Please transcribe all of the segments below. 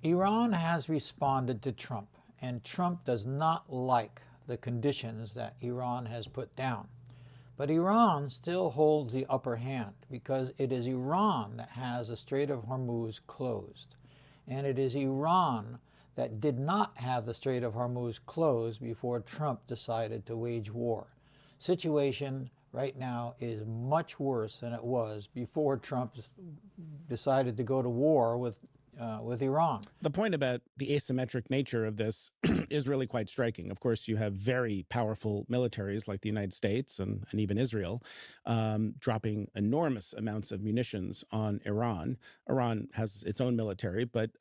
Iran has responded to Trump, and Trump does not like the conditions that Iran has put down. But Iran still holds the upper hand because it is Iran that has the Strait of Hormuz closed. And it is Iran that did not have the Strait of Hormuz closed before Trump decided to wage war. Situation right now is much worse than it was before Trump decided to go to war with Iran. The point about the asymmetric nature of this is really quite striking. Of course, you have very powerful militaries like the United States and even Israel dropping enormous amounts of munitions on Iran. Iran has its own military, but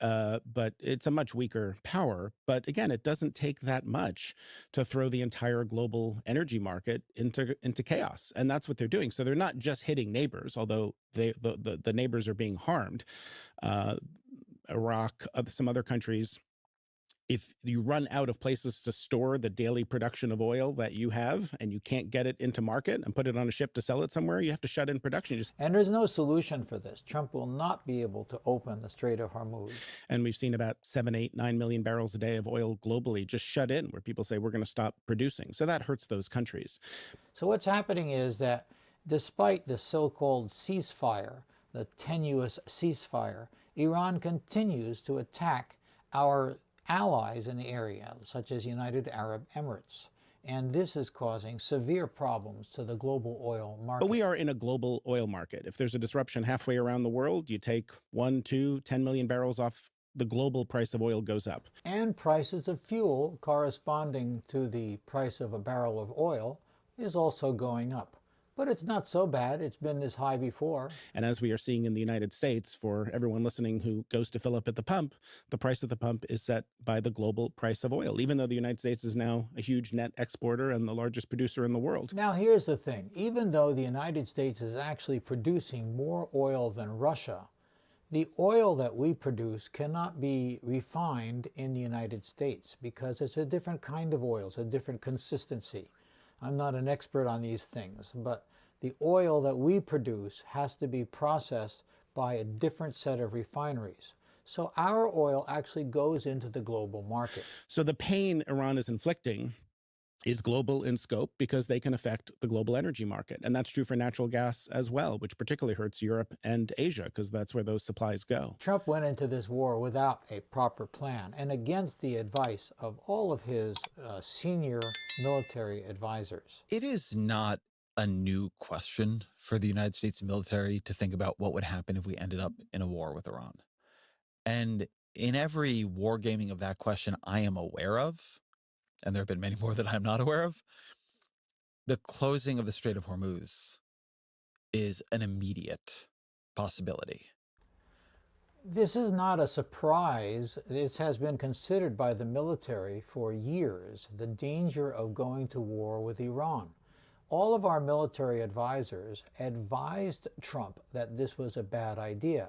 it's a much weaker power. But again, it doesn't take that much to throw the entire global energy market into chaos, and that's what they're doing. So they're not just hitting neighbors, although the neighbors are being harmed. Iraq, some other countries, if you run out of places to store the daily production of oil that you have and you can't get it into market and put it on a ship to sell it somewhere, you have to shut in production. And there's no solution for this. Trump will not be able to open the Strait of Hormuz. And we've seen about 7, 8, 9 million barrels a day of oil globally just shut in, where people say we're going to stop producing. So that hurts those countries. So what's happening is that despite the so-called ceasefire, the tenuous ceasefire, Iran continues to attack our allies in the area, such as United Arab Emirates. And this is causing severe problems to the global oil market. But we are in a global oil market. If there's a disruption halfway around the world, you take 1, 2, 10 million barrels off, the global price of oil goes up. And prices of fuel corresponding to the price of a barrel of oil is also going up. But it's not so bad. It's been this high before. And as we are seeing in the United States, for everyone listening who goes to fill up at the pump, the price of the pump is set by the global price of oil, even though the United States is now a huge net exporter and the largest producer in the world. Now, here's the thing. Even though the United States is actually producing more oil than Russia, the oil that we produce cannot be refined in the United States because it's a different kind of oil. It's a different consistency. I'm not an expert on these things, but the oil that we produce has to be processed by a different set of refineries. So our oil actually goes into the global market. So the pain Iran is inflicting is global in scope because they can affect the global energy market. And that's true for natural gas as well, which particularly hurts Europe and Asia because that's where those supplies go. Trump went into this war without a proper plan and against the advice of all of his senior military advisors. It is not a new question for the United States military to think about what would happen if we ended up in a war with Iran. And in every wargaming of that question I am aware of, and there have been many more that I'm not aware of, the closing of the Strait of Hormuz is an immediate possibility. This is not a surprise. This has been considered by the military for years, the danger of going to war with Iran. All of our military advisors advised Trump that this was a bad idea.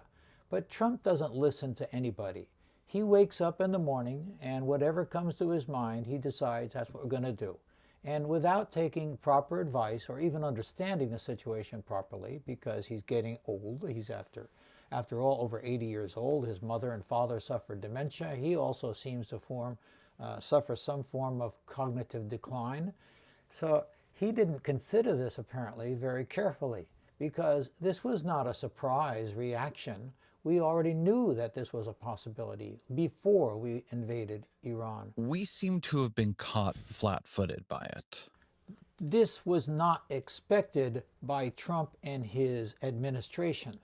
But Trump doesn't listen to anybody. He wakes up in the morning and whatever comes to his mind, he decides that's what we're going to do. And without taking proper advice or even understanding the situation properly, because he's getting old, he's after all over 80 years old, his mother and father suffered dementia. He also seems to suffer some form of cognitive decline. So he didn't consider this apparently very carefully because this was not a surprise reaction. We already knew that this was a possibility before we invaded Iran. We seem to have been caught flat-footed by it. This was not expected by Trump and his administration.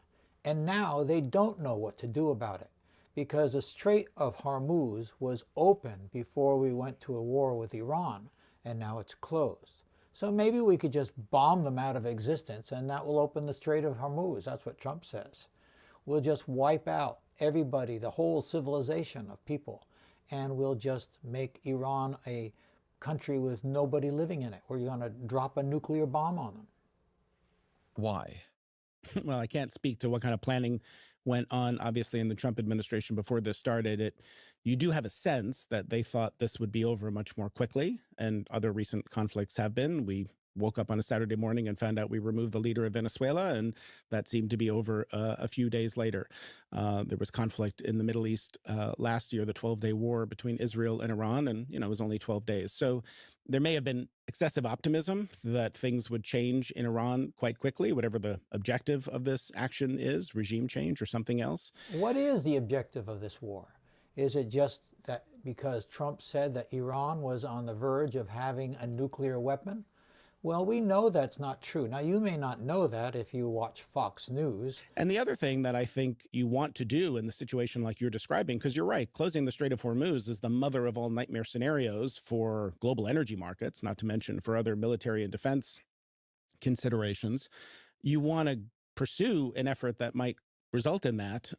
And now they don't know what to do about it because the Strait of Hormuz was open before we went to a war with Iran, and now it's closed. So maybe we could just bomb them out of existence and that will open the Strait of Hormuz. That's what Trump says. We'll just wipe out everybody, the whole civilization of people, and we'll just make Iran a country with nobody living in it. We're going to drop a nuclear bomb on them. Why? Well, I can't speak to what kind of planning went on, obviously, in the Trump administration before this started. You do have a sense that they thought this would be over much more quickly, and other recent conflicts have been. We woke up on a Saturday morning and found out we removed the leader of Venezuela, and that seemed to be over a few days later. There was conflict in the Middle East last year, the 12-day war between Israel and Iran, and it was only 12 days. So there may have been excessive optimism that things would change in Iran quite quickly, whatever the objective of this action is, regime change or something else. What is the objective of this war? Is it just that because Trump said that Iran was on the verge of having a nuclear weapon? Well, we know that's not true. Now, you may not know that if you watch Fox News. And the other thing that I think you want to do in the situation like you're describing, because you're right, closing the Strait of Hormuz is the mother of all nightmare scenarios for global energy markets, not to mention for other military and defense considerations. You want to pursue an effort that might result in that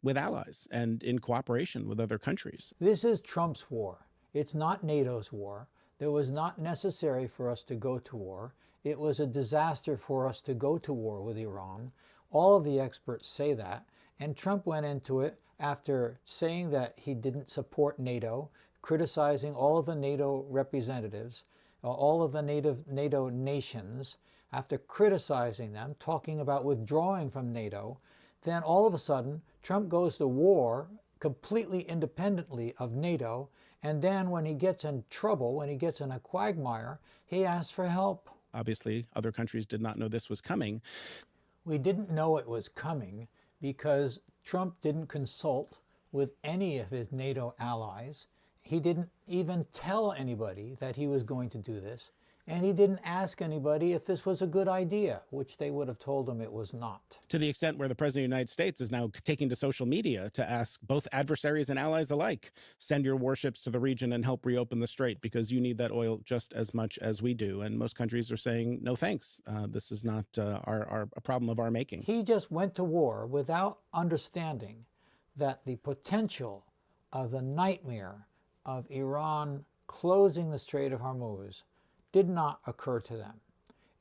with allies and in cooperation with other countries. This is Trump's war. It's not NATO's war. It was not necessary for us to go to war. It was a disaster for us to go to war with Iran. All of the experts say that. And Trump went into it after saying that he didn't support NATO, criticizing all of the NATO representatives, all of the NATO nations, after criticizing them, talking about withdrawing from NATO. Then all of a sudden, Trump goes to war completely independently of NATO. And then when he gets in trouble, when he gets in a quagmire, he asks for help. Obviously, other countries did not know this was coming. We didn't know it was coming because Trump didn't consult with any of his NATO allies. He didn't even tell anybody that he was going to do this. And he didn't ask anybody if this was a good idea, which they would have told him it was not. To the extent where the President of the United States is now taking to social media to ask both adversaries and allies alike, send your warships to the region and help reopen the strait because you need that oil just as much as we do. And most countries are saying, no thanks, this is not a problem of our making. He just went to war without understanding that the potential of the nightmare of Iran closing the Strait of Hormuz did not occur to them.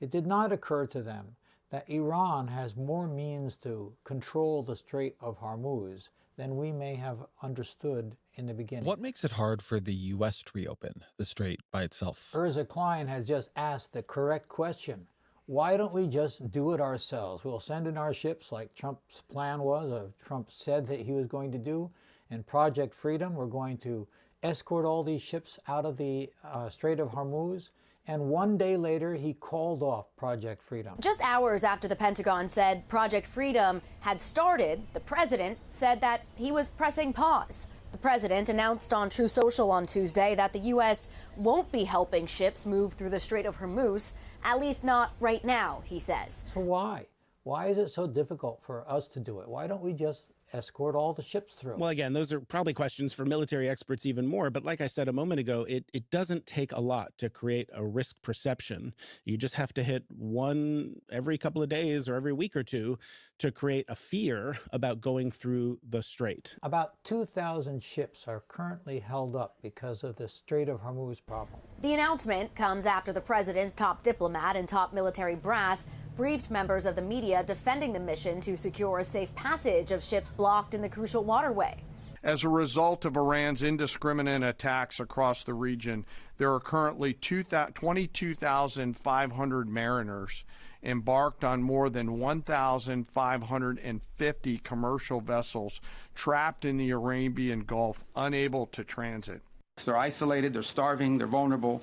It did not occur to them that Iran has more means to control the Strait of Hormuz than we may have understood in the beginning. What makes it hard for the U.S. to reopen the strait by itself? Urza Klein has just asked the correct question. Why don't we just do it ourselves? We'll send in our ships like Trump's plan was, or Trump said that he was going to do. In Project Freedom, we're going to escort all these ships out of the Strait of Hormuz. And one day later, he called off Project Freedom. Just hours after the Pentagon said Project Freedom had started, the president said that he was pressing pause. The president announced on True Social on Tuesday that the U.S. won't be helping ships move through the Strait of Hormuz, at least not right now, he says. So why? Why is it so difficult for us to do it? Why don't we just escort all the ships through? Well, again, those are probably questions for military experts even more. But like I said a moment ago, it doesn't take a lot to create a risk perception. You just have to hit one every couple of days or every week or two to create a fear about going through the strait. About 2,000 ships are currently held up because of the Strait of Hormuz problem. The announcement comes after the president's top diplomat and top military brass briefed members of the media defending the mission to secure a safe passage of ships blocked in the crucial waterway. As a result of Iran's indiscriminate attacks across the region, there are currently 22,500 mariners embarked on more than 1,550 commercial vessels trapped in the Arabian Gulf, unable to transit. They're isolated, they're starving, they're vulnerable.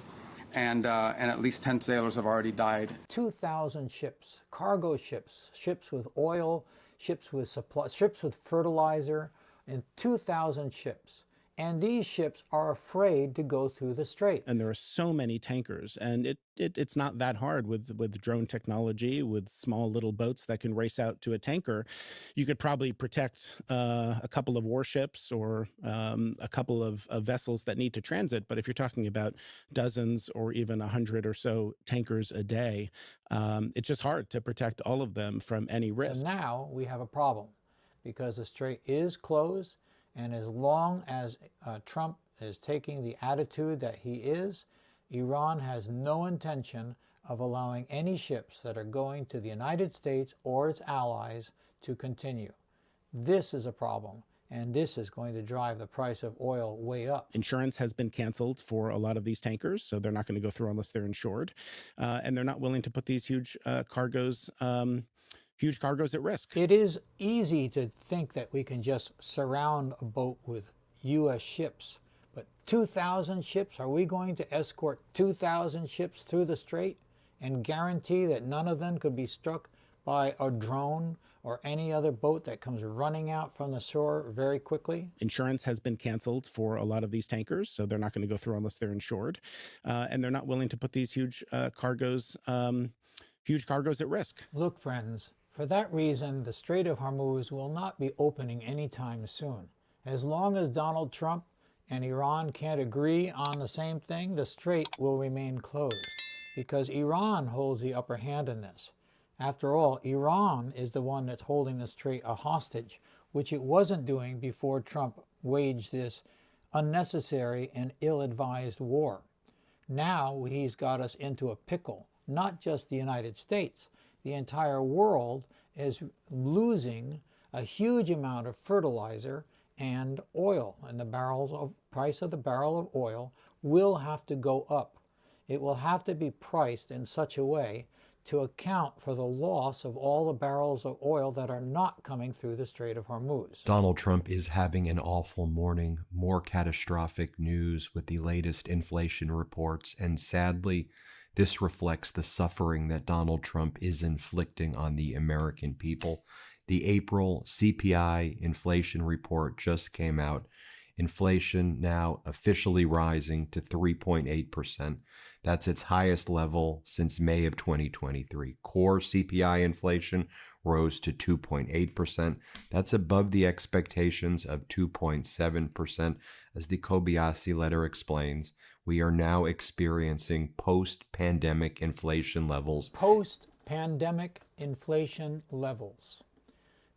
And at least 10 sailors have already died. 2,000 ships, cargo ships, ships with oil, ships with supply, ships with fertilizer, and 2,000 ships. And these ships are afraid to go through the strait. And there are so many tankers, and it's not that hard with drone technology, with small little boats that can race out to a tanker. You could probably protect a couple of warships or a couple of vessels that need to transit. But if you're talking about dozens or even 100 or so tankers a day, it's just hard to protect all of them from any risk. And now we have a problem because the strait is closed. And as long as Trump is taking the attitude that he is, Iran has no intention of allowing any ships that are going to the United States or its allies to continue. This is a problem. and this is going to drive the price of oil way up. Insurance has been canceled for a lot of these tankers, so they're not going to go through unless they're insured, and they're not willing to put these huge cargoes at risk. It is easy to think that we can just surround a boat with U.S. ships, but 2,000 ships? Are we going to escort 2,000 ships through the strait and guarantee that none of them could be struck by a drone or any other boat that comes running out from the shore very quickly? Insurance has been canceled for a lot of these tankers, so they're not going to go through unless they're insured, and they're not willing to put these huge cargoes at risk. Look, friends, for that reason, the Strait of Hormuz will not be opening anytime soon. As long as Donald Trump and Iran can't agree on the same thing, the strait will remain closed because Iran holds the upper hand in this. After all, Iran is the one that's holding the strait a hostage, which it wasn't doing before Trump waged this unnecessary and ill-advised war. Now he's got us into a pickle. Not just the United States. The entire world is losing a huge amount of fertilizer and oil, and the price of the barrel of oil will have to go up. It will have to be priced in such a way to account for the loss of all the barrels of oil that are not coming through the Strait of Hormuz. Donald Trump is having an awful morning. More catastrophic news with the latest inflation reports, and sadly, this reflects the suffering that Donald Trump is inflicting on the American people. The April CPI inflation report just came out. Inflation now officially rising to 3.8%. That's its highest level since May of 2023. Core CPI inflation rose to 2.8%. That's above the expectations of 2.7%. As the Kobayashi letter explains, we are now experiencing post-pandemic inflation levels. Post-pandemic inflation levels.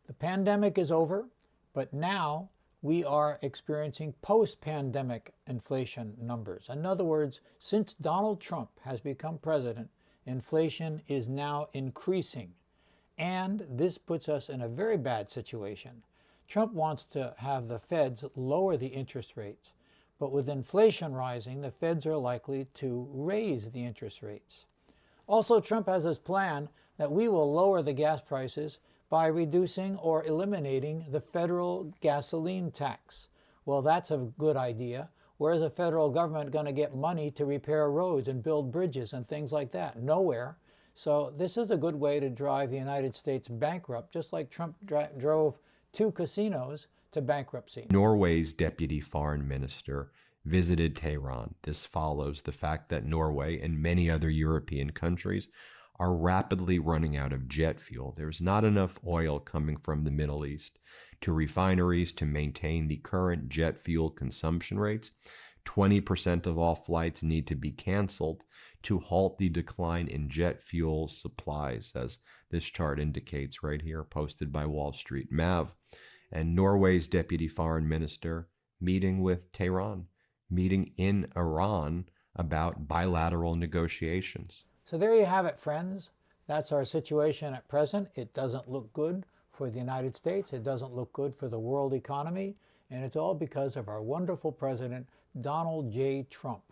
The pandemic is over, but now we are experiencing post-pandemic inflation numbers. In other words, since Donald Trump has become president, inflation is now increasing. And this puts us in a very bad situation. Trump wants to have the Feds lower the interest rates, but with inflation rising, the Feds are likely to raise the interest rates. Also, Trump has this plan that we will lower the gas prices by reducing or eliminating the federal gasoline tax. Well, that's a good idea. Where is the federal government going to get money to repair roads and build bridges and things like that? Nowhere. So this is a good way to drive the United States bankrupt, just like Trump drove 2 casinos to bankruptcy. Norway's deputy foreign minister visited Tehran. This follows the fact that Norway and many other European countries are rapidly running out of jet fuel. There's not enough oil coming from the Middle East to refineries to maintain the current jet fuel consumption rates. 20% of all flights need to be canceled to halt the decline in jet fuel supplies, as this chart indicates right here, posted by Wall Street Mav. And Norway's deputy foreign minister meeting with Tehran, meeting in Iran about bilateral negotiations. So there you have it, friends. That's our situation at present. It doesn't look good for the United States. It doesn't look good for the world economy. And it's all because of our wonderful president, Donald J. Trump.